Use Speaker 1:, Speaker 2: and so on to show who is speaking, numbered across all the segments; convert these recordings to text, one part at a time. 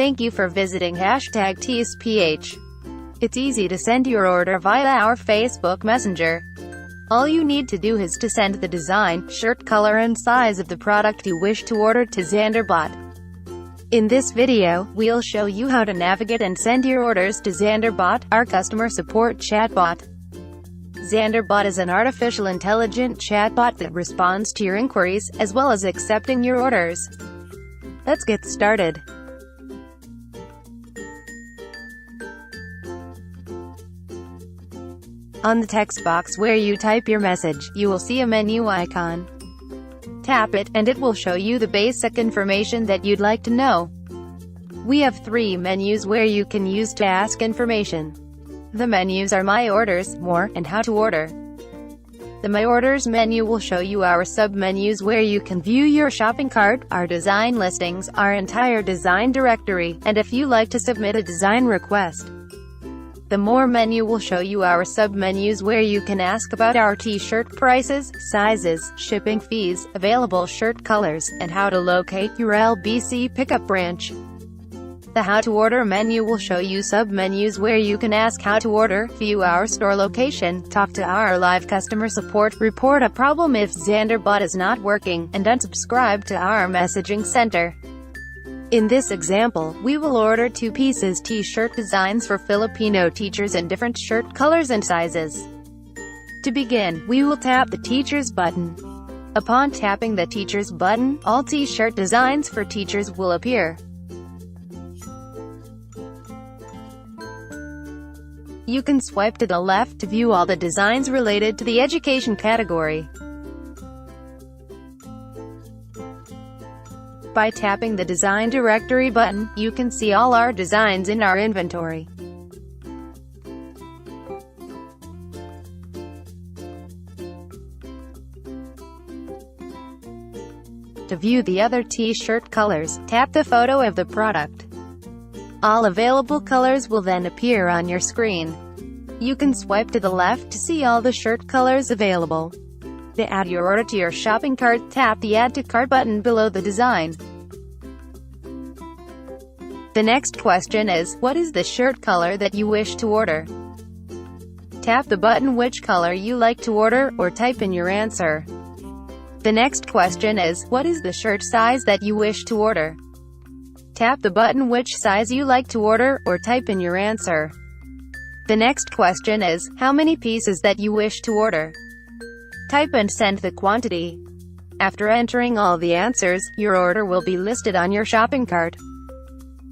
Speaker 1: Thank you for visiting #TSPH. It's easy to send your order via our Facebook Messenger. All you need to do is to send the design, shirt color and size of the product you wish to order to XanderBot. In this video, we'll show you how to navigate and send your orders to XanderBot, our customer support chatbot. XanderBot is an artificial intelligent chatbot that responds to your inquiries, as well as accepting your orders. Let's get started. On the text box where you type your message, you will see a menu icon. Tap it, and it will show you the basic information that you'd like to know. We have 3 menus where you can use to ask information. The menus are My Orders, More, and How to Order. The My Orders menu will show you our sub-menus where you can view your shopping cart, our design listings, our entire design directory, and if you like to submit a design request. The More menu will show you our sub-menus where you can ask about our t-shirt prices, sizes, shipping fees, available shirt colors, and how to locate your LBC pickup branch. The How to Order menu will show you sub-menus where you can ask how to order, view our store location, talk to our live customer support, report a problem if XanderBot is not working, and unsubscribe to our messaging center. In this example, we will order 2 pieces t-shirt designs for Filipino teachers in different shirt colors and sizes. To begin, we will tap the Teachers button. Upon tapping the Teachers button, all t-shirt designs for teachers will appear. You can swipe to the left to view all the designs related to the education category. By tapping the Design Directory button, you can see all our designs in our inventory. To view the other t-shirt colors, tap the photo of the product. All available colors will then appear on your screen. You can swipe to the left to see all the shirt colors available. To add your order to your shopping cart, tap the Add to Cart button below the design. The next question is, what is the shirt color that you wish to order? Tap the button which color you like to order, or type in your answer. The next question is, what is the shirt size that you wish to order? Tap the button which size you like to order, or type in your answer. The next question is, how many pieces that you wish to order? Type and send the quantity. After entering all the answers, your order will be listed on your shopping cart.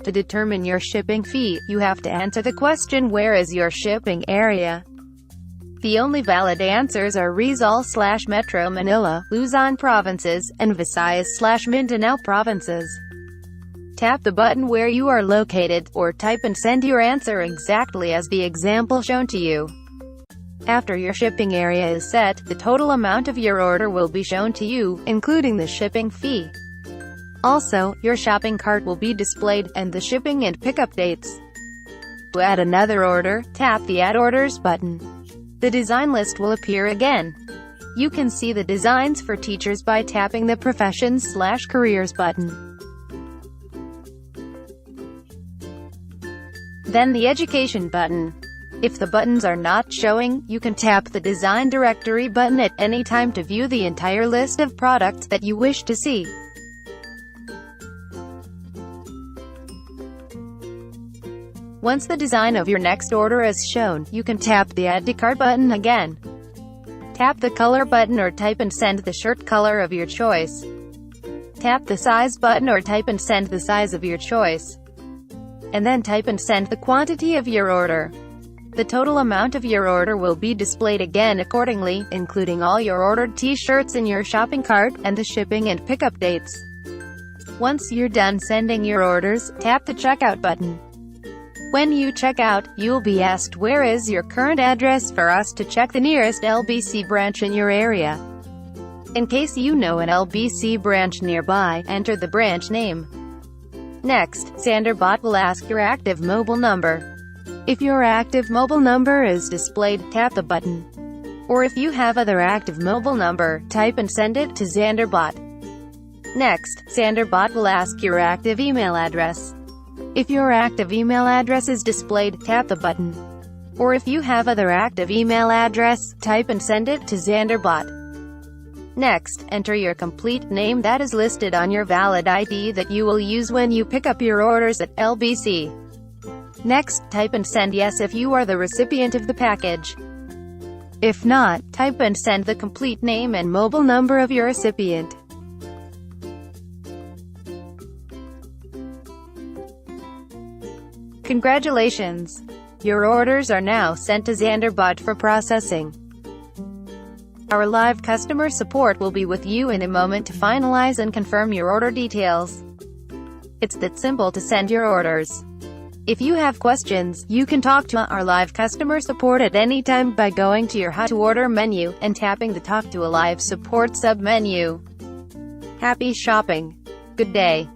Speaker 1: To determine your shipping fee, you have to answer the question, where is your shipping area? The only valid answers are Rizal/Metro Manila, Luzon provinces, and Visayas/Mindanao provinces. Tap the button where you are located, or type and send your answer exactly as the example shown to you. After your shipping area is set, the total amount of your order will be shown to you, including the shipping fee. Also, your shopping cart will be displayed, and the shipping and pickup dates. To add another order, tap the Add Orders button. The design list will appear again. You can see the designs for teachers by tapping the Professions/Careers button. Then the Education button. If the buttons are not showing, you can tap the Design Directory button at any time to view the entire list of products that you wish to see. Once the design of your next order is shown, you can tap the Add to Cart button again. Tap the Color button or type and send the shirt color of your choice. Tap the Size button or type and send the size of your choice. And then type and send the quantity of your order. The total amount of your order will be displayed again accordingly, including all your ordered t-shirts in your shopping cart, and the shipping and pickup dates. Once you're done sending your orders, tap the Checkout button. When you check out, you'll be asked where is your current address for us to check the nearest LBC branch in your area. In case you know an LBC branch nearby, enter the branch name. Next, XanderBot will ask your active mobile number. If your active mobile number is displayed, tap the button. Or if you have other active mobile number, type and send it to XanderBot. Next, XanderBot will ask your active email address. If your active email address is displayed, tap the button. Or if you have other active email address, type and send it to XanderBot. Next, enter your complete name that is listed on your valid ID that you will use when you pick up your orders at LBC. Next, type and send yes if you are the recipient of the package. If not, type and send the complete name and mobile number of your recipient. Congratulations! Your orders are now sent to XanderBot for processing. Our live customer support will be with you in a moment to finalize and confirm your order details. It's that simple to send your orders. If you have questions, you can talk to our live customer support at any time by going to your How to Order menu, and tapping the Talk to a Live Support sub-menu. Happy shopping! Good day!